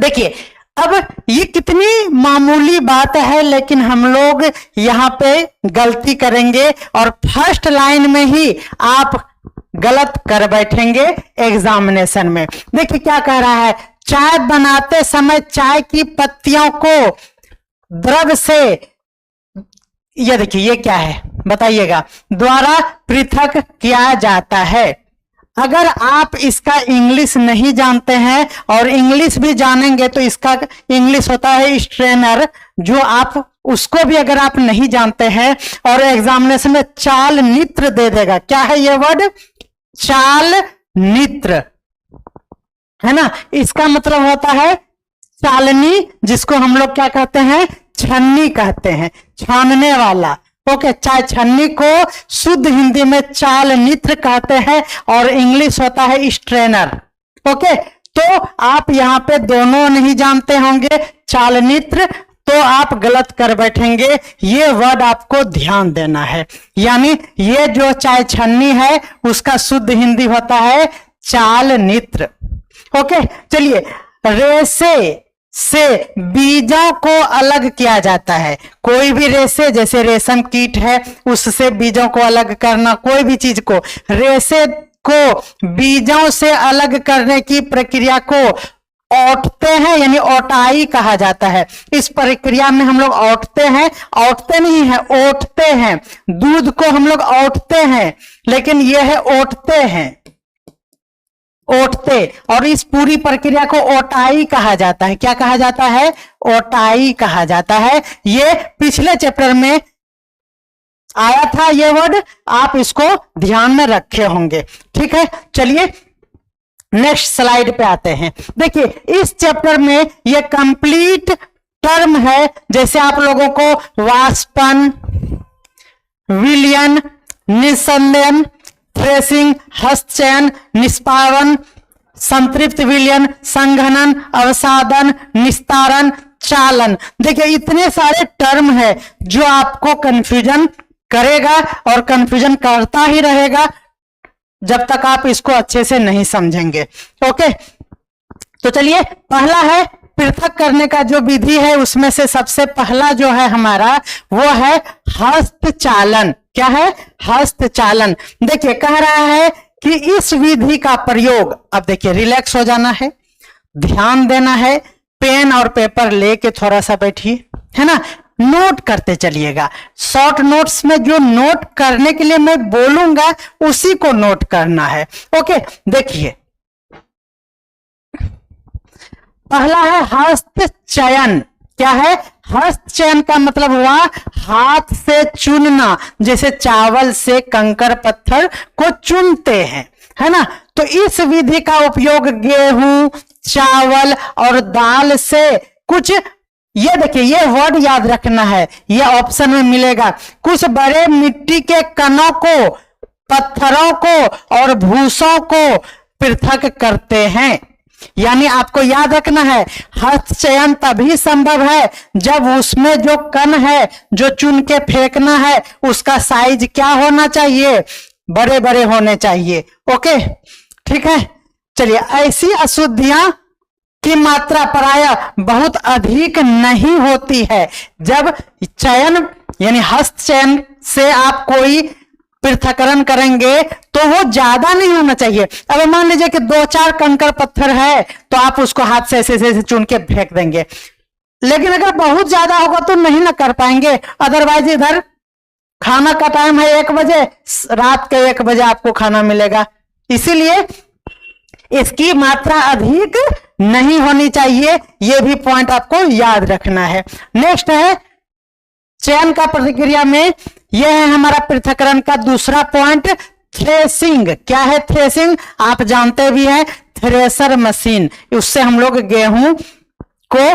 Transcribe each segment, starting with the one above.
देखिए अब ये कितनी मामूली बात है, लेकिन हम लोग यहाँ पे गलती करेंगे और फर्स्ट लाइन में ही आप गलत कर बैठेंगे एग्जामिनेशन में। देखिए क्या कह रहा है, चाय बनाते समय चाय की पत्तियों को द्रव से, ये देखिए ये क्या है बताइएगा, द्वारा पृथक किया जाता है। अगर आप इसका इंग्लिश नहीं जानते हैं और इंग्लिश भी जानेंगे तो इसका इंग्लिश होता है स्ट्रेनर, जो आप उसको भी अगर आप नहीं जानते हैं और एग्जामिनेशन में चाल नित्र दे देगा। क्या है ये वर्ड? चाल नित्र, है ना। इसका मतलब होता है चालनी, जिसको हम लोग क्या कहते हैं, छन्नी कहते हैं, छानने वाला। ओके, चाय छन्नी को शुद्ध हिंदी में चाल नित्र कहते हैं और इंग्लिश होता है स्ट्रेनर। ओके, तो आप यहाँ पे दोनों नहीं जानते होंगे, चाल नित्र, तो आप गलत कर बैठेंगे। ये वर्ड आपको ध्यान देना है, यानी ये जो चाय छन्नी है उसका शुद्ध हिंदी होता है चाल नित्र। ओके, चलिए, रेसे से बीजों को अलग किया जाता है। कोई भी रेसे, जैसे रेशम कीट है, उससे बीजों को अलग करना, कोई भी चीज को, रेसे को बीजों से अलग करने की प्रक्रिया को औटते हैं, यानी औटाई कहा जाता है। इस प्रक्रिया में हम लोग औटते हैं, औटते नहीं है, ओटते हैं। दूध को हम लोग औटते हैं, लेकिन यह है ओटते हैं, ओटते। और इस पूरी प्रक्रिया को ओटाई कहा जाता है। क्या कहा जाता है? ओटाई कहा जाता है। ये पिछले चैप्टर में आया था ये वर्ड, आप इसको ध्यान में रखे होंगे। ठीक है, चलिए नेक्स्ट स्लाइड पे आते हैं। देखिए इस चैप्टर में ये कंप्लीट टर्म है, जैसे आप लोगों को वाष्पन, विलयन, निस्संदन, थ्रेसिंग, हस्तचयन, निष्पावन, संतृप्त विलयन, संघनन, अवसादन, निस्तारण, चालन। देखिए इतने सारे टर्म है जो आपको कंफ्यूजन करेगा और कंफ्यूजन करता ही रहेगा जब तक आप इसको अच्छे से नहीं समझेंगे। ओके, तो चलिए, पहला है पृथक करने का जो विधि है, उसमें से सबसे पहला जो है हमारा वो है हस्तचालन। क्या है? हस्तचालन। देखिए कह रहा है कि इस विधि का प्रयोग, अब देखिए रिलैक्स हो जाना है, ध्यान देना है, पेन और पेपर लेके थोड़ा सा बैठिए, है ना, नोट करते चलिएगा। शॉर्ट नोट्स में जो नोट करने के लिए मैं बोलूंगा उसी को नोट करना है। ओके, देखिए पहला है हस्तचयन। क्या है? हस्तचयन का मतलब हुआ हाथ से चुनना, जैसे चावल से कंकर पत्थर को चुनते हैं, है ना। तो इस विधि का उपयोग गेहूं, चावल और दाल से कुछ, ये देखिए ये वर्ड याद रखना है, ये ऑप्शन में मिलेगा, कुछ बड़े मिट्टी के कणों को, पत्थरों को और भूसों को पृथक करते हैं। यानी आपको याद रखना है, हस्तचयन तभी संभव है जब उसमें जो कण है, जो चुन के फेंकना है, उसका साइज क्या होना चाहिए? बड़े बड़े होने चाहिए। ओके, ठीक है। चलिए, ऐसी अशुद्धियां की मात्रा प्रायः बहुत अधिक नहीं होती है। जब चयन यानी हस्तचयन से आप कोई पृथक्करण करेंगे तो वो ज्यादा नहीं होना चाहिए। अब मान लीजिए कि 2-4 कंकर पत्थर है तो आप उसको हाथ से ऐसे ऐसे चुन के फेंक देंगे, लेकिन अगर बहुत ज्यादा होगा तो नहीं ना कर पाएंगे। अदरवाइज इधर खाना का टाइम है 1 बजे, रात के 1 बजे आपको खाना मिलेगा, इसीलिए इसकी मात्रा अधिक नहीं होनी चाहिए। यह भी पॉइंट आपको याद रखना है। नेक्स्ट है चयन का प्रक्रिया में, यह है हमारा पृथक्करण का दूसरा पॉइंट, थ्रेसिंग। क्या है थ्रेसिंग? आप जानते भी हैं, थ्रेसर मशीन, उससे हम लोग गेहूं को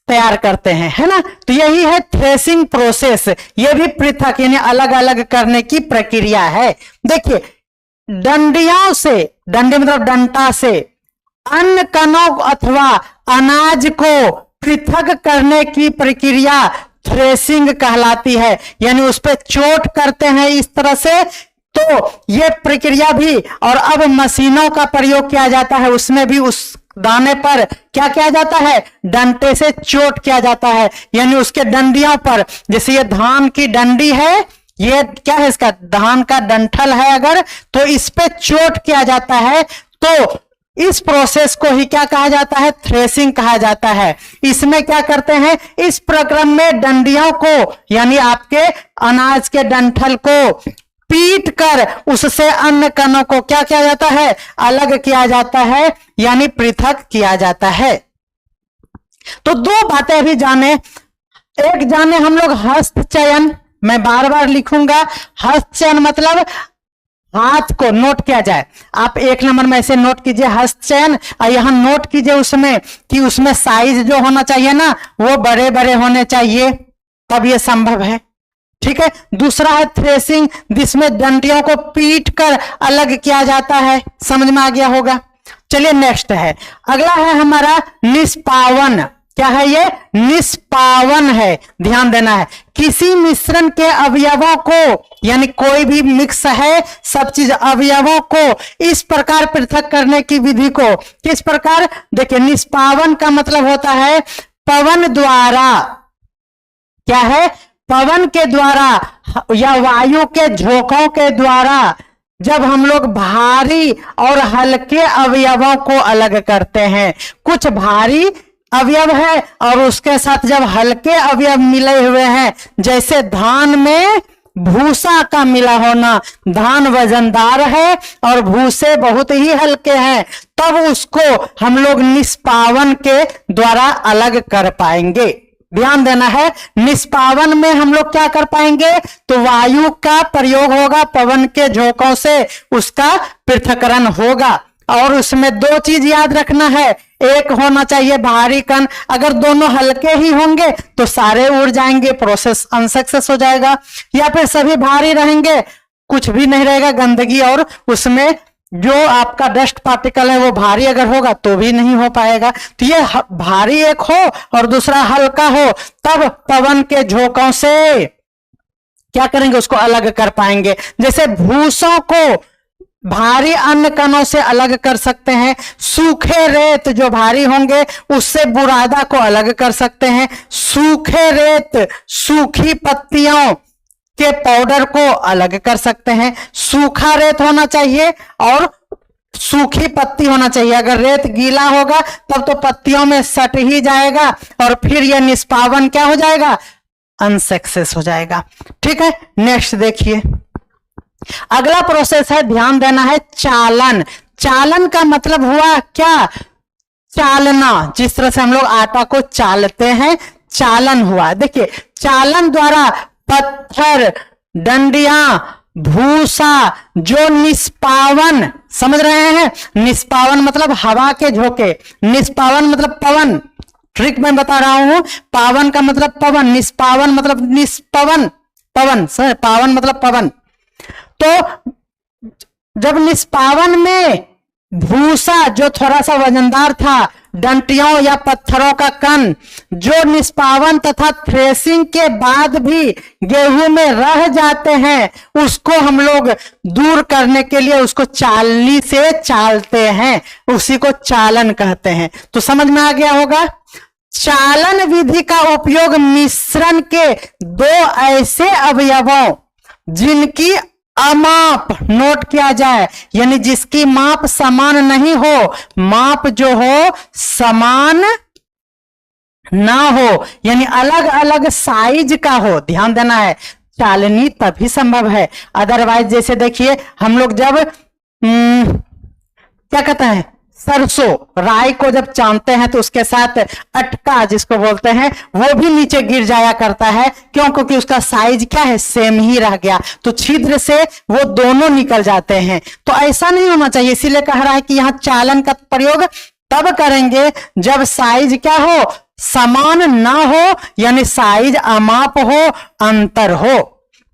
तैयार करते हैं, है ना। तो यही है थ्रेसिंग प्रोसेस। यह भी पृथक यानी अलग अलग करने की प्रक्रिया है। देखिए डंडियों से, डंडी मतलब डंटा से, अन्न कणों अथवा अनाज को पृथक करने की प्रक्रिया थ्रेसिंग कहलाती है। यानी उस पर चोट करते हैं इस तरह से, तो ये प्रक्रिया भी, और अब मशीनों का प्रयोग किया जाता है, उसमें भी उस दाने पर क्या किया जाता है, डंडे से चोट किया जाता है, यानी उसके डंडियों पर, जैसे ये धान की डंडी है, ये क्या है, इसका धान का डंठल है अगर, तो इस पे चोट किया जाता है, तो इस प्रोसेस को ही क्या कहा जाता है, थ्रेसिंग कहा जाता है। इसमें क्या करते हैं, इस प्रक्रम में डंडियों को यानी आपके अनाज के डंठल को पीट कर उससे अन्य कणों को क्या किया जाता है, अलग किया जाता है, यानी पृथक किया जाता है। तो दो बातें अभी जाने, एक जाने हम लोग हस्तचयन, मैं बार बार लिखूंगा, हस्तचयन मतलब हाथ को नोट किया जाए, आप 1 नंबर में ऐसे नोट कीजिए हस्तचयन, और यहां नोट कीजिए उसमें कि उसमें साइज जो होना चाहिए ना वो बड़े बड़े होने चाहिए, तब ये संभव है, ठीक है। दूसरा है थ्रेसिंग, जिसमें डंडियों को पीट कर अलग किया जाता है, समझ में आ गया होगा। चलिए नेक्स्ट है, अगला है हमारा निष्पावन। क्या है ये, निष्पावन है, ध्यान देना है। किसी मिश्रण के अवयवों को, यानी कोई भी मिक्स है सब चीज, अवयवों को इस प्रकार पृथक करने की विधि को किस प्रकार, देखिए निष्पावन का मतलब होता है पवन द्वारा, क्या है, पवन के द्वारा या वायु के झोंकों के द्वारा जब हम लोग भारी और हल्के अवयवों को अलग करते हैं। कुछ भारी अवयव है और उसके साथ जब हल्के अवयव मिले हुए हैं, जैसे धान में भूसा का मिला होना, धान वजनदार है और भूसे बहुत ही हल्के हैं, तब उसको हम लोग निष्पावन के द्वारा अलग कर पाएंगे। ध्यान देना है, निष्पावन में हम लोग क्या कर पाएंगे, तो वायु का प्रयोग होगा, पवन के झोंकों से उसका पृथक्करण होगा। और उसमें दो चीज याद रखना है, एक होना चाहिए भारी कण, अगर दोनों हल्के ही होंगे तो सारे उड़ जाएंगे, प्रोसेस अनसक्सेस हो जाएगा, या फिर सभी भारी रहेंगे, कुछ भी नहीं रहेगा, गंदगी, और उसमें जो आपका डस्ट पार्टिकल है वो भारी अगर होगा तो भी नहीं हो पाएगा। तो ये भारी एक हो और दूसरा हल्का हो, तब पवन के झोंकों से क्या करेंगे, उसको अलग कर पाएंगे। जैसे भूसों को भारी अन्य कणों से अलग कर सकते हैं, सूखे रेत जो भारी होंगे उससे बुरादा को अलग कर सकते हैं, सूखे रेत सूखी पत्तियों के पाउडर को अलग कर सकते हैं। सूखा रेत होना चाहिए और सूखी पत्ती होना चाहिए, अगर रेत गीला होगा तब तो पत्तियों में सट ही जाएगा और फिर यह निष्पावन क्या हो जाएगा, अनसक्सेस हो जाएगा। ठीक है, नेक्स्ट देखिए, अगला प्रोसेस है, ध्यान देना है, चालन। चालन का मतलब हुआ क्या, चालना, जिस तरह से हम लोग आटा को चालते हैं, चालन हुआ। देखिए चालन द्वारा पत्थर, डंडियां, भूसा जो निष्पावन, समझ रहे हैं, निष्पावन मतलब हवा के झोंके, निष्पावन मतलब पवन, ट्रिक मैं बता रहा हूं, पावन का मतलब पवन, निष्पावन मतलब निष्पवन, पवन सर, पावन मतलब पवन। तो जब निष्पावन में भूसा जो थोड़ा सा वजनदार था, डंटियों या पत्थरों का कण जो निष्पावन तथा थ्रेसिंग के बाद भी गेहूं में रह जाते हैं, उसको हम लोग दूर करने के लिए उसको चालनी से चालते हैं, उसी को चालन कहते हैं। तो समझ में आ गया होगा। चालन विधि का उपयोग मिश्रण के दो ऐसे अवयवों जिनकी अमाप नोट किया जाए, यानी जिसकी माप समान नहीं हो, माप जो हो समान ना हो, यानी अलग अलग साइज का हो, ध्यान देना है, चालनी तभी संभव है। अदरवाइज जैसे देखिए हम लोग जब क्या कहते हैं, सरसों राई को जब चांदते हैं तो उसके साथ अटका जिसको बोलते हैं वो भी नीचे गिर जाया करता है, क्यों, क्योंकि उसका साइज क्या है, सेम ही रह गया, तो छिद्र से वो दोनों निकल जाते हैं। तो ऐसा नहीं होना चाहिए, इसीलिए कह रहा है कि यहाँ चालन का प्रयोग तब करेंगे जब साइज क्या हो, समान ना हो, यानी साइज अमाप हो, अंतर हो,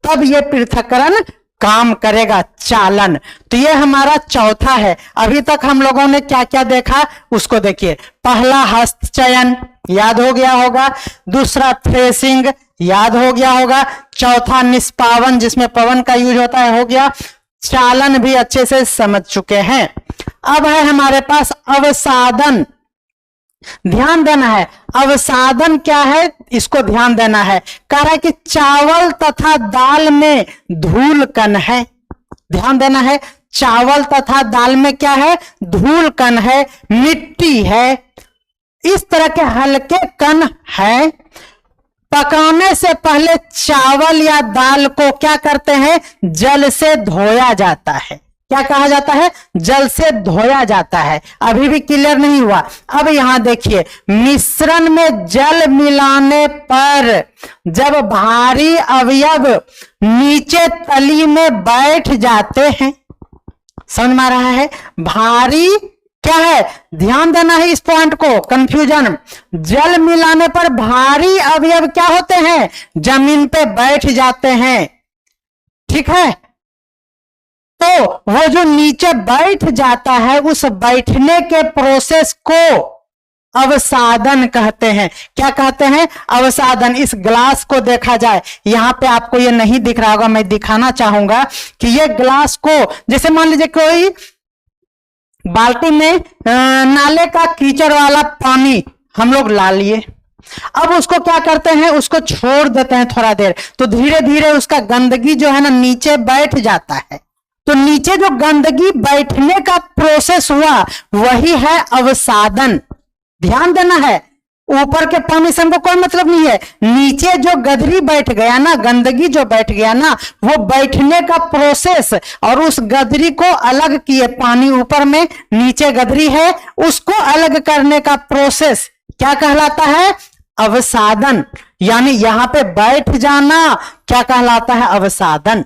तब ये पृथक्करण काम करेगा, चालन। तो ये हमारा चौथा है। अभी तक हम लोगों ने क्या क्या देखा उसको देखिए। पहला हस्तचयन याद हो गया होगा, दूसरा थ्रेसिंग याद हो गया होगा, चौथा निष्पावन जिसमें पवन का यूज होता है हो गया, चालन भी अच्छे से समझ चुके हैं। अब है हमारे पास अवसादन। ध्यान देना है। अवसादन क्या है, इसको ध्यान देना है। कह रहा है कि चावल तथा दाल में धूल कण है। ध्यान देना है, चावल तथा दाल में क्या है, धूल कण है, मिट्टी है, इस तरह के हल्के कण है। पकाने से पहले चावल या दाल को क्या करते हैं, जल से धोया जाता है। क्या कहा जाता है, जल से धोया जाता है। अभी भी क्लियर नहीं हुआ। अब यहां देखिए, मिश्रण में जल मिलाने पर जब भारी अवयव नीचे तली में बैठ जाते हैं, समझ में आ रहा है, भारी क्या है, ध्यान देना है इस पॉइंट को, कंफ्यूजन। जल मिलाने पर भारी अवयव क्या होते हैं, जमीन पे बैठ जाते हैं, ठीक है। तो वो जो नीचे बैठ जाता है, उस बैठने के प्रोसेस को अवसादन कहते हैं। क्या कहते हैं, अवसादन। इस ग्लास को देखा जाए, यहां पे आपको ये नहीं दिख रहा होगा, मैं दिखाना चाहूंगा कि ये ग्लास को, जैसे मान लीजिए कोई बाल्टी में नाले का कीचड़ वाला पानी हम लोग ला लिए, अब उसको क्या करते हैं, उसको छोड़ देते हैं थोड़ा देर, तो धीरे धीरे उसका गंदगी जो है ना नीचे बैठ जाता है। तो नीचे जो गंदगी बैठने का प्रोसेस हुआ वही है अवसादन। ध्यान देना है, ऊपर के पानी से हमको कोई मतलब नहीं है, नीचे जो गदरी बैठ गया ना, गंदगी जो बैठ गया ना, वो बैठने का प्रोसेस, और उस गदरी को अलग किए, पानी ऊपर में, नीचे गदरी है, उसको अलग करने का प्रोसेस क्या कहलाता है, अवसादन। यानी यहां पे बैठ जाना क्या कहलाता है, अवसादन।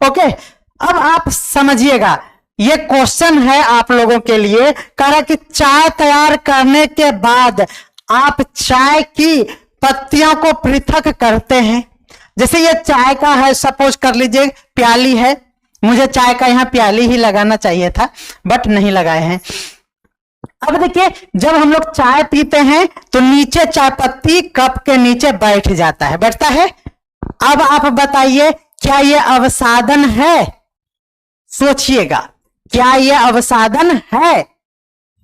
ओके, अब आप समझिएगा, ये क्वेश्चन है आप लोगों के लिए। कह रहा कि चाय तैयार करने के बाद आप चाय की पत्तियों को पृथक करते हैं। जैसे ये चाय का है, सपोज कर लीजिए प्याली है, मुझे चाय का यहां प्याली ही लगाना चाहिए था, बट नहीं लगाए हैं। अब देखिए, जब हम लोग चाय पीते हैं तो नीचे चाय पत्ती कप के नीचे बैठ जाता है, बैठता है। अब आप बताइए, क्या ये अवसादन है? सोचिएगा, क्या यह अवसादन है,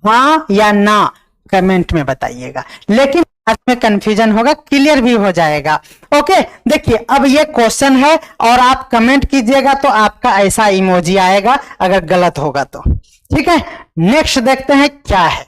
हाँ या ना, कमेंट में बताइएगा। लेकिन आज में कंफ्यूजन होगा, क्लियर भी हो जाएगा। ओके, देखिए अब ये क्वेश्चन है और आप कमेंट कीजिएगा तो आपका ऐसा इमोजी आएगा, अगर गलत होगा तो, ठीक है। नेक्स्ट देखते हैं क्या है।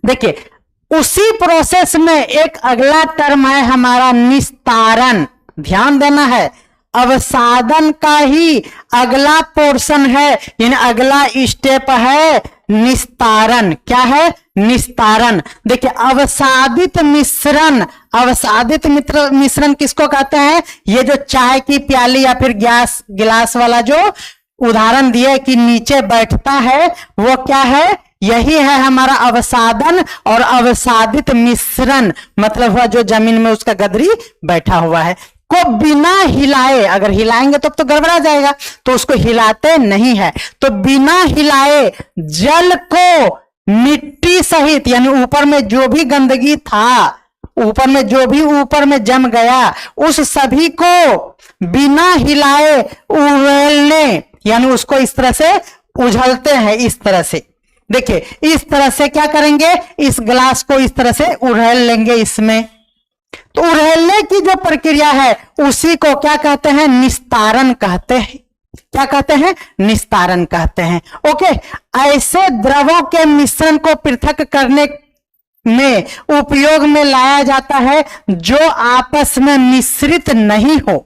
देखिए, उसी प्रोसेस में एक अगला टर्म है हमारा निस्तारण। ध्यान देना है, अवसादन का ही अगला पोर्शन है, यानी अगला स्टेप है निस्तारण। क्या है, निस्तारण। देखिए, अवसादित मिश्रण, अवसादित मिश्रण किसको कहते हैं, ये जो चाय की प्याली या फिर गैस गिलास वाला जो उदाहरण दिया कि नीचे बैठता है, वो क्या है, यही है हमारा अवसादन। और अवसादित मिश्रण मतलब हुआ जो जमीन में उसका गदरी बैठा हुआ है, को बिना हिलाए, अगर हिलाएंगे तो गड़बड़ा जाएगा, तो उसको हिलाते नहीं है, तो बिना हिलाए जल को मिट्टी सहित, यानी ऊपर में जो भी गंदगी था, ऊपर में जो भी ऊपर में जम गया, उस सभी को बिना हिलाए उड़ेलने, यानी उसको इस तरह से उझलते हैं, इस तरह से। देखिए, इस तरह से क्या करेंगे, इस ग्लास को इस तरह से उड़ेल लेंगे इसमें, तो उड़ेलने की जो प्रक्रिया है उसी को क्या कहते हैं, निस्तारण कहते हैं। क्या कहते हैं, निस्तारण कहते हैं। ओके, ऐसे द्रवों के मिश्रण को पृथक करने में उपयोग में लाया जाता है जो आपस में मिश्रित नहीं हो।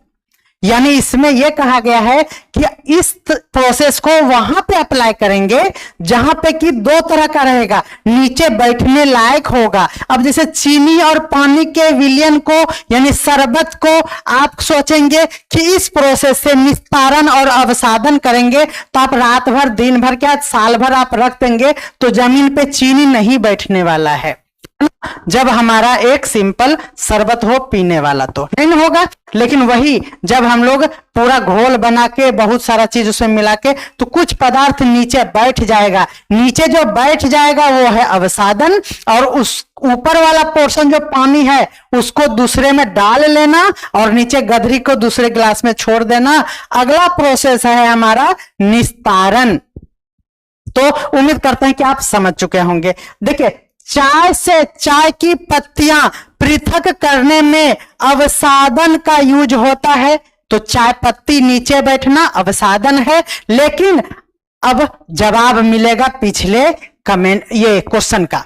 यानी इसमें यह कहा गया है कि इस प्रोसेस को वहां पे अप्लाई करेंगे जहां पे कि दो तरह का रहेगा, नीचे बैठने लायक होगा। अब जैसे चीनी और पानी के विलयन को, यानी शरबत को आप सोचेंगे कि इस प्रोसेस से निस्तारण और अवसादन करेंगे, तो आप रात भर, दिन भर, क्या साल भर आप रख देंगे तो जमीन पे चीनी नहीं बैठने वाला है। जब हमारा एक सिंपल शरबत हो पीने वाला तो नहीं होगा। लेकिन वही जब हम लोग पूरा घोल बना के बहुत सारा चीज उसमें मिला के, तो कुछ पदार्थ नीचे बैठ जाएगा, नीचे जो बैठ जाएगा वो है अवसादन, और उस ऊपर वाला पोर्शन जो पानी है उसको दूसरे में डाल लेना और नीचे गदरी को दूसरे गिलास में छोड़ देना। अगला प्रोसेस है हमारा निस्तारण। तो उम्मीद करते हैं कि आप समझ चुके होंगे। देखिए, चाय से चाय की पत्तियां पृथक करने में अवसादन का यूज होता है। तो चाय पत्ती नीचे बैठना अवसादन है, लेकिन अब जवाब मिलेगा पिछले कमेंट ये क्वेश्चन का।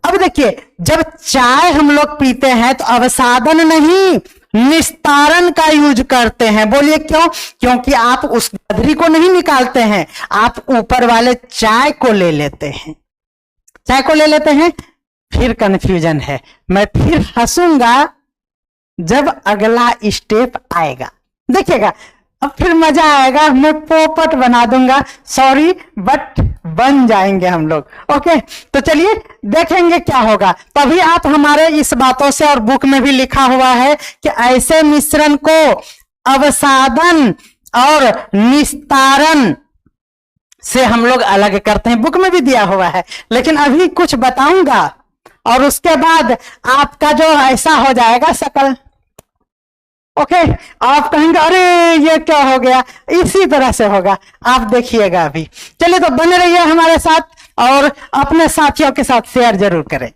अब देखिए, जब चाय हम लोग पीते हैं तो अवसादन नहीं, निस्तारण का यूज करते हैं। बोलिए क्यों? क्योंकि आप उस गधरी को नहीं निकालते हैं, आप ऊपर वाले चाय को ले लेते हैं, चाय को ले लेते हैं। फिर कंफ्यूजन है, मैं फिर हंसूंगा जब अगला स्टेप आएगा, देखिएगा, अब फिर मजा आएगा, मैं पोपट बना दूंगा, सॉरी बट बन जाएंगे हम लोग। ओके, तो चलिए देखेंगे क्या होगा। तभी आप हमारे इस बातों से, और बुक में भी लिखा हुआ है कि ऐसे मिश्रण को अवसादन और निस्तारण से हम लोग अलग करते हैं, बुक में भी दिया हुआ है। लेकिन अभी कुछ बताऊंगा और उसके बाद आपका जो ऐसा हो जाएगा शकल, ओके, आप कहेंगे अरे ये क्या हो गया, इसी तरह से होगा, आप देखिएगा अभी। चलिए, तो बने रहिए हमारे साथ और अपने साथियों के साथ शेयर जरूर करें।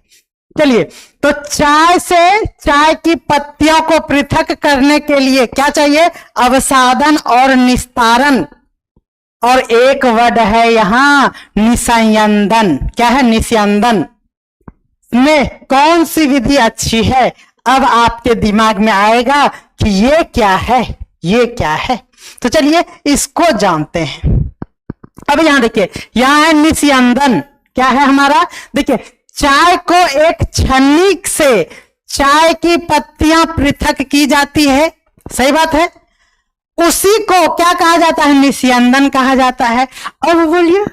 चलिए, तो चाय से चाय की पत्तियों को पृथक करने के लिए क्या चाहिए? अवसादन और निस्तारण। और एक वर्ड है यहां निस्यंदन। क्या है? निस्यंदन में कौन सी विधि अच्छी है? अब आपके दिमाग में आएगा कि ये क्या है, ये क्या है। तो चलिए इसको जानते हैं। अब यहां देखिए, यहां है निस्यंदन। क्या है हमारा? देखिए, चाय को एक छन्नी से चाय की पत्तियां पृथक की जाती है, सही बात है, उसी को क्या कहा जाता है? निस्यंदन कहा जाता है। अब बोलिए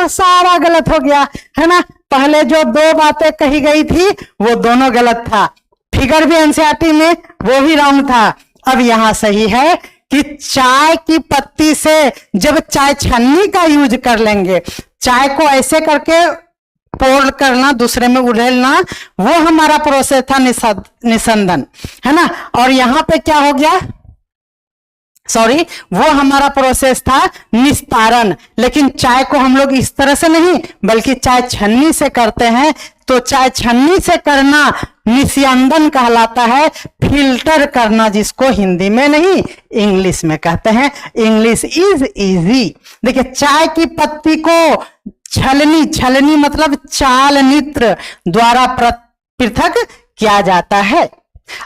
सारा गलत हो गया है ना, पहले जो दो बातें कही गई थी वो दोनों गलत था, फिगर भी एनसीईआरटी में वो भी रॉन्ग था। अब यहां सही है कि चाय की पत्ती से जब चाय छन्नी का यूज कर लेंगे, चाय को ऐसे करके पोर करना, दूसरे में उड़ेलना, वो हमारा प्रोसेस था निस्यंदन, है ना। और यहां पे क्या हो गया? सॉरी, वो हमारा प्रोसेस था निस्तारण। लेकिन चाय को हम लोग इस तरह से नहीं बल्कि चाय छन्नी से करते हैं, तो चाय छन्नी से करना निस्यंदन कहलाता है। फिल्टर करना, जिसको हिंदी में नहीं इंग्लिश में कहते हैं, इंग्लिश इज इजी। देखिए, चाय की पत्ती को छलनी, छलनी मतलब चाल नित्र द्वारा पृथक किया जाता है।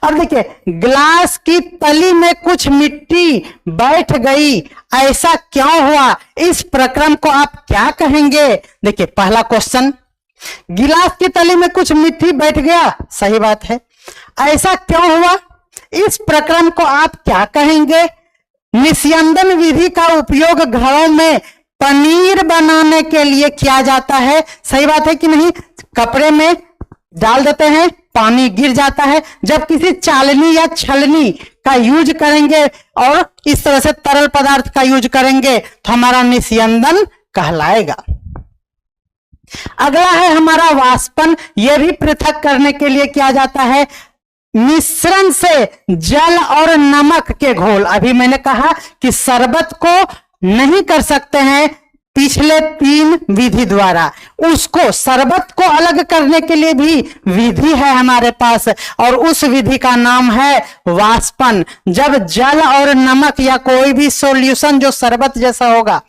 अब देखिए, ग्लास की तली में कुछ मिट्टी बैठ गई, ऐसा क्यों हुआ? इस प्रक्रम को आप क्या कहेंगे? देखिए, पहला क्वेश्चन, गिलास की तली में कुछ मिट्टी बैठ गया, सही बात है, ऐसा क्यों हुआ? इस प्रक्रम को आप क्या कहेंगे? निस्यंदन विधि का उपयोग घरों में पनीर बनाने के लिए किया जाता है, सही बात है कि नहीं? कपड़े में डाल देते हैं, पानी गिर जाता है। जब किसी चालनी या छलनी का यूज करेंगे और इस तरह से तरल पदार्थ का यूज करेंगे तो हमारा निस्यंदन कहलाएगा। अगला है हमारा वाष्पन। यह भी पृथक करने के लिए किया जाता है। मिश्रण से जल और नमक के घोल, अभी मैंने कहा कि शरबत को नहीं कर सकते हैं पिछले 3 विधि द्वारा, उसको शरबत को अलग करने के लिए भी विधि है हमारे पास, और उस विधि का नाम है वाष्पन। जब जल और नमक या कोई भी सॉल्यूशन जो शरबत जैसा होगा,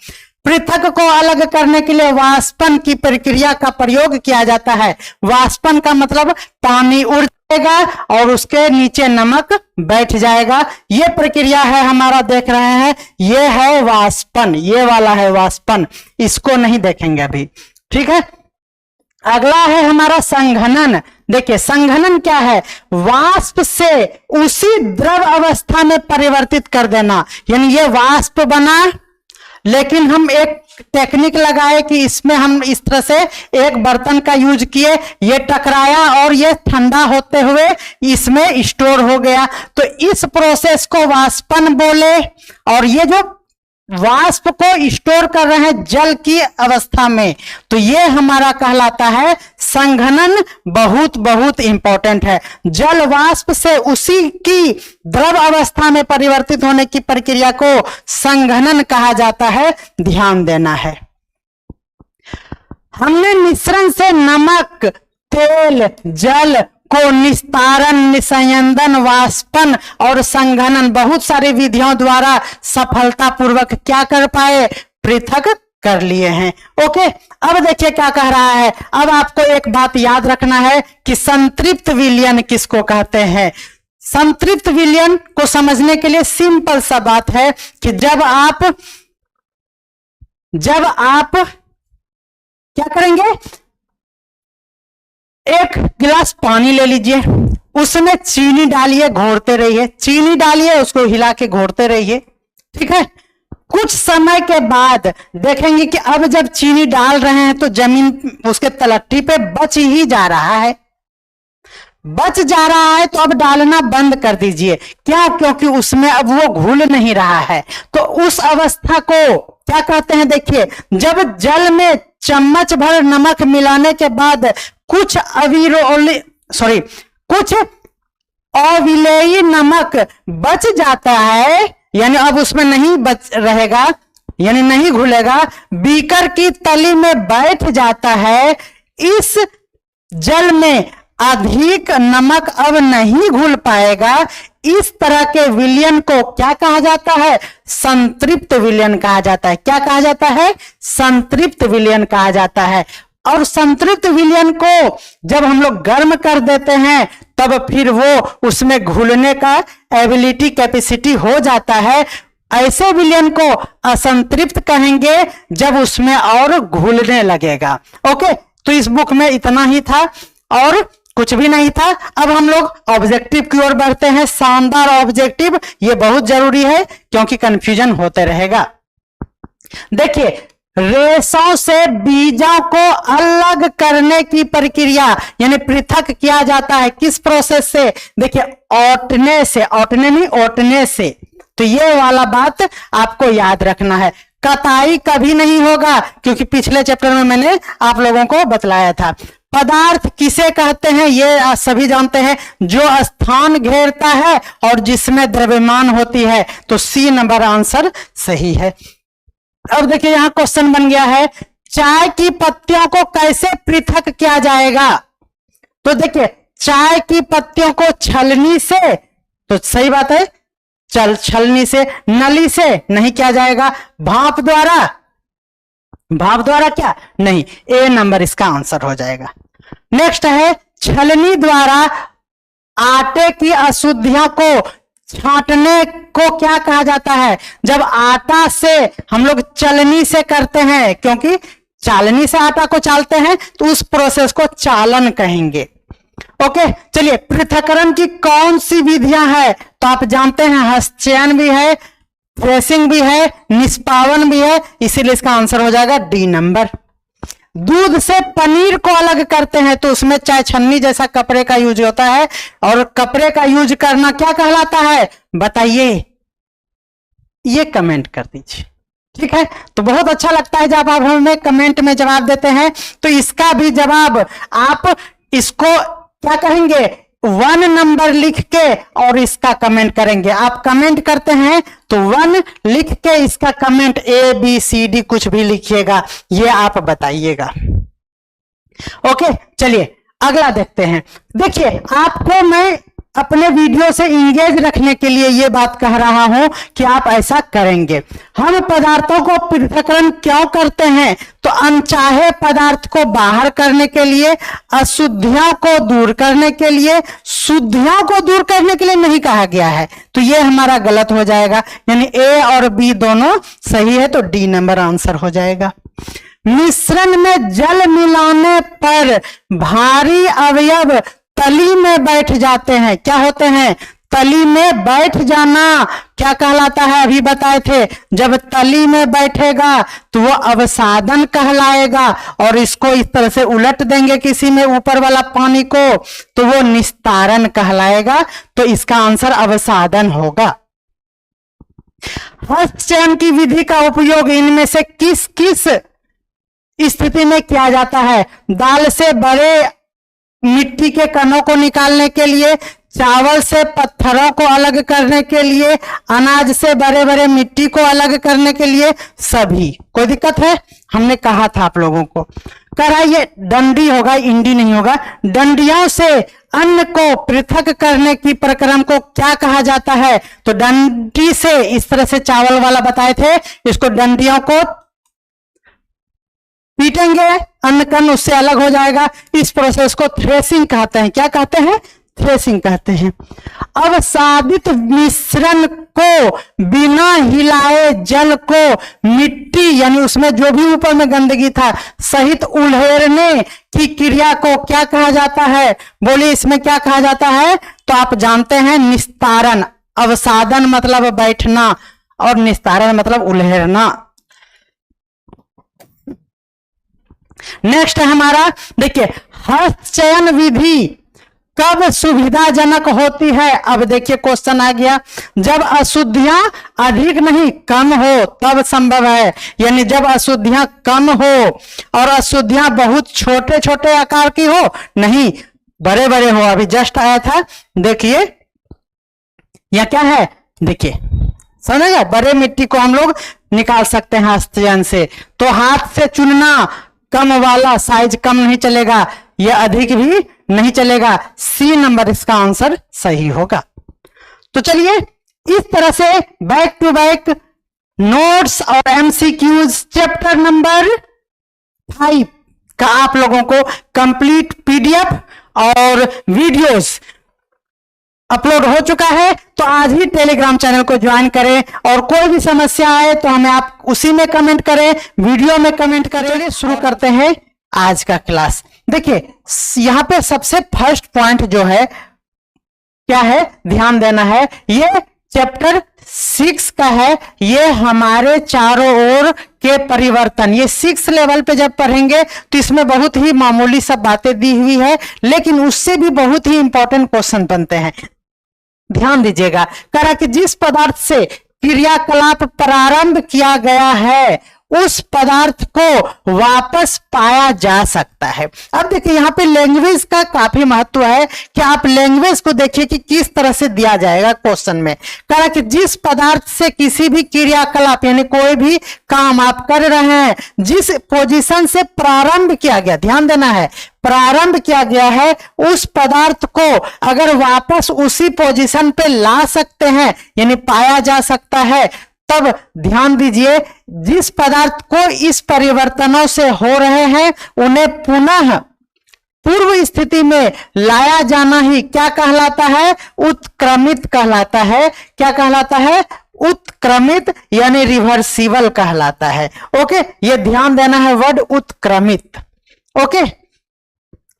पृथक को अलग करने के लिए वाष्पन की प्रक्रिया का प्रयोग किया जाता है। वाष्पन का मतलब पानी उड़ जाएगा और उसके नीचे नमक बैठ जाएगा। ये प्रक्रिया है हमारा, देख रहे हैं, ये है वाष्पन, ये वाला है वाष्पन, इसको नहीं देखेंगे अभी, ठीक है। अगला है हमारा संघनन। देखिए, संघनन क्या है? वाष्प से उसी द्रव अवस्था में परिवर्तित कर देना। यानी ये वाष्प बना, लेकिन हम एक टेक्निक लगाए कि इसमें हम इस तरह से एक बर्तन का यूज किए, ये टकराया और ये ठंडा होते हुए इसमें स्टोर हो गया, तो इस प्रोसेस को वाष्पन बोले। और ये जो वाष्प को स्टोर कर रहे हैं जल की अवस्था में, तो ये हमारा कहलाता है संघनन। बहुत बहुत इंपॉर्टेंट है। जल वाष्प से उसी की द्रव अवस्था में परिवर्तित होने की प्रक्रिया को संघनन कहा जाता है, ध्यान देना है। हमने मिश्रण से नमक, तेल, जल को निस्तारण, निसंयंदन, वाष्पन और संघनन बहुत सारी विधियों द्वारा सफलतापूर्वक क्या कर पाए, पृथक कर लिए हैं। ओके, अब देखिए क्या कह रहा है। अब आपको एक बात याद रखना है कि संतृप्त विलयन किसको कहते हैं। संतृप्त विलयन को समझने के लिए सिंपल सा बात है कि जब आप क्या करेंगे, एक गिलास पानी ले लीजिए, उसमें चीनी डालिए, घोरते रहिए, चीनी डालिए, उसको हिला के घोरते रहिए, ठीक है। कुछ समय के बाद देखेंगे कि अब जब चीनी डाल रहे हैं तो जमीन उसके तलट्टी पे बच ही जा रहा है, तो अब डालना बंद कर दीजिए। क्या? क्योंकि उसमें अब वो घुल नहीं रहा है। तो उस अवस्था को क्या कहते हैं, देखिए, जब जल में चम्मच भर नमक मिलाने के बाद कुछ अविलेयी नमक बच जाता है, यानी अब उसमें नहीं बच रहेगा, यानी नहीं घुलेगा, बीकर की तली में बैठ जाता है। इस जल में अधिक नमक अब नहीं घुल पाएगा। इस तरह के विलयन को क्या कहा जाता है, संतृप्त विलयन कहा जाता है। क्या कहा जाता है, संतृप्त विलयन कहा जाता है। और संतृप्त विलयन को जब हम लोग गर्म कर देते हैं तब फिर वो उसमें घुलने का एबिलिटी, कैपेसिटी हो जाता है। ऐसे विलयन को असंतृप्त कहेंगे जब उसमें और घुलने लगेगा। ओके, तो इस बुक में इतना ही था और कुछ भी नहीं था। अब हम लोग ऑब्जेक्टिव की ओर बढ़ते हैं। शानदार ऑब्जेक्टिव, ये बहुत जरूरी है क्योंकि कंफ्यूजन होते रहेगा। देखिए, रेशों से बीजों को अलग करने की प्रक्रिया यानी पृथक किया जाता है। किस प्रोसेस से? देखिए, ओटने से, ओटने नहीं, ओटने से। तो ये वाला बात आपको याद रखना है। कताई कभी नहीं होगा क्योंकि पिछले चैप्टर में मैंने आप लोगों को बतलाया था। पदार्थ किसे कहते हैं ये सभी जानते हैं, जो स्थान घेरता है और जिसमें द्रव्यमान होती है। तो सी नंबर आंसर सही है। अब देखिए यहां क्वेश्चन बन गया है, चाय की पत्तियों को कैसे पृथक किया जाएगा। तो देखिए, चाय की पत्तियों को छलनी से, तो सही बात है, छलनी से, नली से नहीं किया जाएगा, भाप द्वारा, भाप द्वारा क्या नहीं, ए नंबर इसका आंसर हो जाएगा। नेक्स्ट है, छलनी द्वारा आटे की अशुद्धियों को छांटने को क्या कहा जाता है। जब आटा से हम लोग चलनी से करते हैं, क्योंकि चालनी से आटा को चालते हैं, तो उस प्रोसेस को चालन कहेंगे। ओके, चलिए, पृथक्करण की कौन सी विधियां है, तो आप जानते हैं हस्तचयन भी है, थ्रेसिंग भी है, निष्पावन भी है, इसीलिए इसका आंसर हो जाएगा डी नंबर। दूध से पनीर को अलग करते हैं तो उसमें चाय छन्नी जैसा कपड़े का यूज होता है, और कपड़े का यूज करना क्या कहलाता है, बताइए, ये कमेंट कर दीजिए, ठीक है। तो बहुत अच्छा लगता है जब आप हमें कमेंट में जवाब देते हैं। तो इसका भी जवाब आप इसको क्या कहेंगे, 1 नंबर लिख के और इसका कमेंट करेंगे। आप कमेंट करते हैं तो 1 लिख के इसका कमेंट ABCD कुछ भी लिखिएगा, ये आप बताइएगा। ओके, चलिए अगला देखते हैं। देखिए, आपको मैं अपने वीडियो से इंगेज रखने के लिए ये बात कह रहा हूं कि आप ऐसा करेंगे। हम पदार्थों को पृथक्करण क्यों करते हैं, तो अनचाहे पदार्थ को बाहर करने के लिए, अशुद्धियों को दूर करने के लिए, शुद्धियों को दूर करने के लिए नहीं कहा गया है। तो ये हमारा गलत हो जाएगा, यानी ए और बी दोनों सही है, तो डी नंबर आंसर हो जाएगा। मिश्रण में जल मिलाने पर भारी अवयव तली में बैठ जाते हैं। क्या होते हैं, तली में बैठ जाना क्या कहलाता है, अभी बताए थे। जब तली में बैठेगा तो वो अवसादन कहलाएगा, और इसको इस तरह से उलट देंगे किसी में ऊपर वाला पानी को तो वो निस्तारण कहलाएगा। तो इसका आंसर अवसादन होगा। हस्तचयन की विधि का उपयोग इनमें से किस किस स्थिति में किया जाता है। दाल से बड़े मिट्टी के कणों को निकालने के लिए, चावल से पत्थरों को अलग करने के लिए, अनाज से बड़े बड़े मिट्टी को अलग करने के लिए, सभी। कोई दिक्कत है, हमने कहा था आप लोगों को। कह रहा है ये डंडी होगा, इंडी नहीं होगा। डंडियों से अन्न को पृथक करने की प्रक्रम को क्या कहा जाता है? तो डंडी से, इस तरह से चावल वाला बताए थे, इसको डंडियों को पीटेंगे, अन्न कण उससे अलग हो जाएगा। इस प्रोसेस को थ्रेसिंग कहते हैं। क्या कहते हैं? थ्रेसिंग कहते हैं। अब सादित मिश्रण को बिना हिलाए जल को मिट्टी, यानी उसमें जो भी ऊपर में गंदगी था, सहित उल्हेरने की क्रिया को क्या कहा जाता है? बोलिए इसमें क्या कहा जाता है? तो आप जानते हैं निस्तारण। अवसादन मतलब बैठना और निस्तारण मतलब उल्हेरना। नेक्स्ट है हमारा, देखिए हस्तचयन विधि कब सुविधाजनक होती है? अब देखिए क्वेश्चन आ गया, जब अशुद्धियां अधिक नहीं कम हो तब संभव है। यानी जब अशुद्धियां कम हो और अशुद्धियां बहुत छोटे छोटे आकार की हो, नहीं बड़े बड़े हो। अभी जस्ट आया था, देखिए यह क्या है, देखिए समझेगा, बड़े मिट्टी को हम लोग निकाल सकते हैं हस्तचयन से। तो हाथ से चुनना, कम वाला साइज कम नहीं चलेगा, यह अधिक भी नहीं चलेगा। सी नंबर इसका आंसर सही होगा। तो चलिए इस तरह से बैक टू बैक नोट्स और एमसीक्यूज चैप्टर नंबर 5 का आप लोगों को कंप्लीट पीडीएफ और वीडियोस अपलोड हो चुका है। तो आज ही टेलीग्राम चैनल को ज्वाइन करें और कोई भी समस्या आए तो हमें आप उसी में कमेंट करें, वीडियो में कमेंट करें। चलिए शुरू करते हैं आज का क्लास। देखिए यहां पे सबसे फर्स्ट पॉइंट जो है क्या है, ध्यान देना है, ये चैप्टर 6 का है। ये हमारे चारों ओर के परिवर्तन, ये 6 लेवल पे जब पढ़ेंगे तो इसमें बहुत ही मामूली सब बातें दी हुई है, लेकिन उससे भी बहुत ही इंपॉर्टेंट क्वेश्चन बनते हैं। ध्यान दीजिएगा, कहा कि जिस पदार्थ से क्रियाकलाप प्रारंभ किया गया है उस पदार्थ को वापस पाया जा सकता है। अब देखिए यहाँ पे लैंग्वेज का काफी महत्व है कि आप लैंग्वेज को देखिए कि किस तरह से दिया जाएगा क्वेश्चन में। कहा कि जिस पदार्थ से किसी भी क्रियाकलाप यानी कोई भी काम आप कर रहे हैं, जिस पोजीशन से प्रारंभ किया गया, ध्यान देना है, प्रारंभ किया गया है, उस पदार्थ को अगर वापस उसी पोजीशन पे ला सकते हैं यानी पाया जा सकता है, तब ध्यान दीजिए जिस पदार्थ को इस परिवर्तनों से हो रहे हैं उन्हें पुनः पूर्व स्थिति में लाया जाना ही क्या कहलाता है? उत्क्रमित कहलाता है। क्या कहलाता है? उत्क्रमित यानी रिवर्सिबल कहलाता है। ओके, ये ध्यान देना है वर्ड उत्क्रमित। ओके,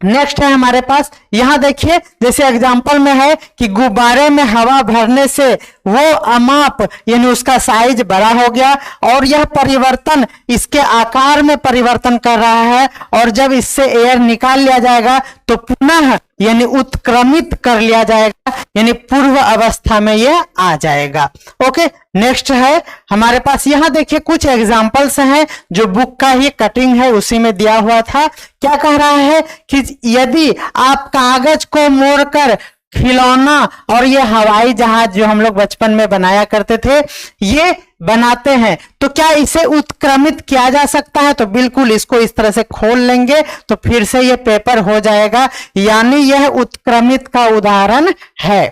नेक्स्ट है हमारे पास, यहां देखिए जैसे एग्जांपल में है कि गुब्बारे में हवा भरने से वो अमाप यानी उसका साइज बड़ा हो गया और यह परिवर्तन इसके आकार में परिवर्तन कर रहा है, और जब इससे एयर निकाल लिया जाएगा तो पुनः यानी उत्क्रमित कर लिया जाएगा, यानी पूर्व अवस्था में यह आ जाएगा। ओके, नेक्स्ट है हमारे पास, यहां देखिए कुछ एग्जांपल्स हैं जो बुक का ही कटिंग है उसी में दिया हुआ था। क्या कह रहा है कि यदि आप कागज को मोड़कर खिलौना और ये हवाई जहाज जो हम लोग बचपन में बनाया करते थे ये बनाते हैं, तो क्या इसे उत्क्रमित किया जा सकता है? तो बिल्कुल, इसको इस तरह से खोल लेंगे तो फिर से ये पेपर हो जाएगा, यानी यह उत्क्रमित का उदाहरण है।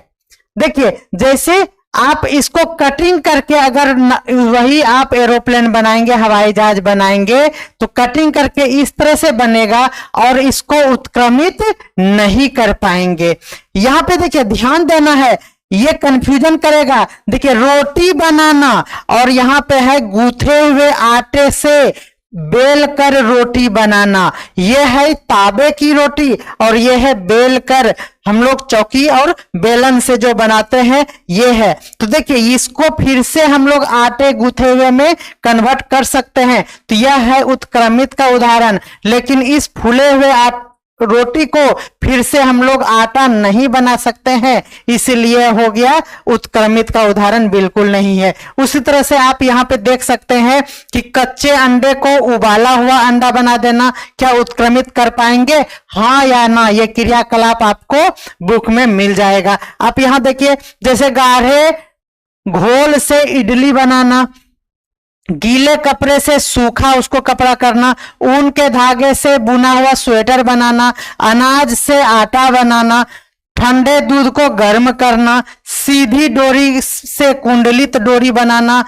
देखिए जैसे आप इसको कटिंग करके अगर वही आप एरोप्लेन बनाएंगे, हवाई जहाज बनाएंगे, तो कटिंग करके इस तरह से बनेगा और इसको उत्क्रमित नहीं कर पाएंगे। यहां पे देखिए ध्यान देना है, ये कंफ्यूजन करेगा। देखिए रोटी बनाना और यहां पे है गूंथे हुए आटे से बेल कर रोटी बनाना, यह है ताबे की रोटी और यह है बेल कर हम लोग चौकी और बेलन से जो बनाते हैं ये है। तो देखिए इसको फिर से हम लोग आटे गूंथे हुए में कन्वर्ट कर सकते हैं, तो यह है उत्क्रमित का उदाहरण। लेकिन इस फूले हुए रोटी को फिर से हम लोग आटा नहीं बना सकते हैं, इसलिए हो गया उत्क्रमित का उदाहरण बिल्कुल नहीं है। उसी तरह से आप यहाँ पे देख सकते हैं कि कच्चे अंडे को उबाला हुआ अंडा बना देना, क्या उत्क्रमित कर पाएंगे? हाँ या ना, ये क्रियाकलाप आपको बुक में मिल जाएगा। आप यहाँ देखिए जैसे गाढ़े घोल से इडली बनाना, गीले कपड़े से सूखा उसको कपड़ा करना, ऊन के धागे से बुना हुआ स्वेटर बनाना, अनाज से आटा बनाना, ठंडे दूध को गर्म करना, सीधी डोरी से कुंडलित डोरी बनाना,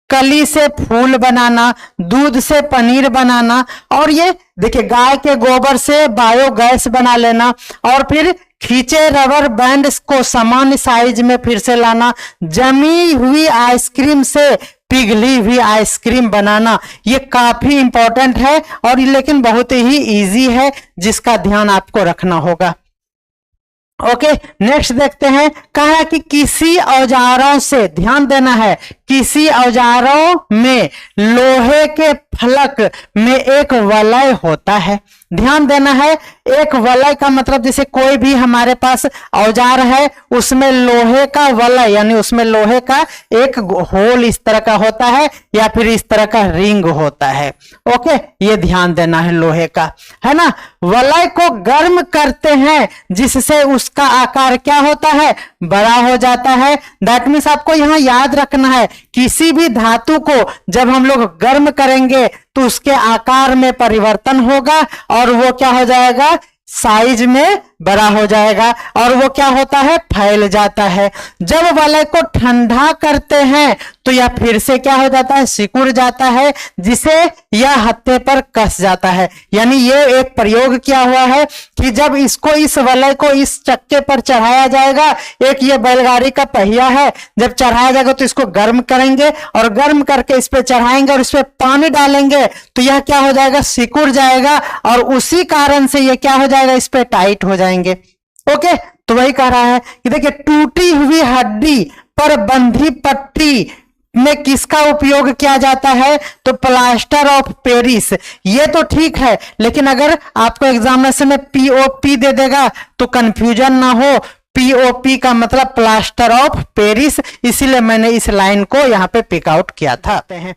कली से फूल बनाना, दूध से पनीर बनाना, और ये देखिए गाय के गोबर से बायोगैस बना लेना, और फिर खींचे रबर बैंड को सामान्य साइज में फिर से लाना, जमी हुई आइसक्रीम से पिघली हुई आइसक्रीम बनाना। ये काफी इंपॉर्टेंट है और लेकिन बहुत ही इजी है, जिसका ध्यान आपको रखना होगा। ओके, नेक्स्ट देखते हैं। कहा कि किसी औजारों से, ध्यान देना है, किसी औजारों में लोहे के फलक में एक वलय होता है। ध्यान देना है, एक वलय का मतलब जैसे कोई भी हमारे पास औजार है उसमें लोहे का वलय यानी उसमें लोहे का एक होल इस तरह का होता है या फिर इस तरह का रिंग होता है। ओके, ये ध्यान देना है लोहे का, है ना। वलय को गर्म करते हैं जिससे उसका आकार क्या होता है, बड़ा हो जाता है। दैट मीन्स आपको यहां याद रखना है, किसी भी धातु को जब हम लोग गर्म करेंगे तो उसके आकार में परिवर्तन होगा और वो क्या हो जाएगा, साइज में बड़ा हो जाएगा, और वो क्या होता है, फैल जाता है। जब वलय को ठंडा करते हैं तो यह फिर से क्या हो जाता है, सिकुड़ जाता है, जिसे यह हत्थे पर कस जाता है। यानी ये एक प्रयोग किया हुआ है कि जब इसको, इस वलय को इस चक्के पर चढ़ाया जाएगा, एक ये बैलगाड़ी का पहिया है, जब चढ़ाया जाएगा तो इसको गर्म करेंगे और गर्म करके इस पे चढ़ाएंगे और इस पे पानी डालेंगे तो यह क्या हो जाएगा, सिकुड़ जाएगा, और उसी कारण से ये क्या हो जाएगा, इस पे टाइट हो जाएंगे। ओके, तो वही कह रहा है कि देखिए, टूटी हुई हड्डी पर बंधी पट्टी में किसका उपयोग किया जाता है, तो प्लास्टर ऑफ पेरिस। ये तो ठीक है, लेकिन अगर आपको एग्जामिनेशन में पीओपी दे देगा तो कंफ्यूजन ना हो। पीओपी का मतलब प्लास्टर ऑफ पेरिस, इसीलिए मैंने इस लाइन को यहाँ पे पिक आउट किया था।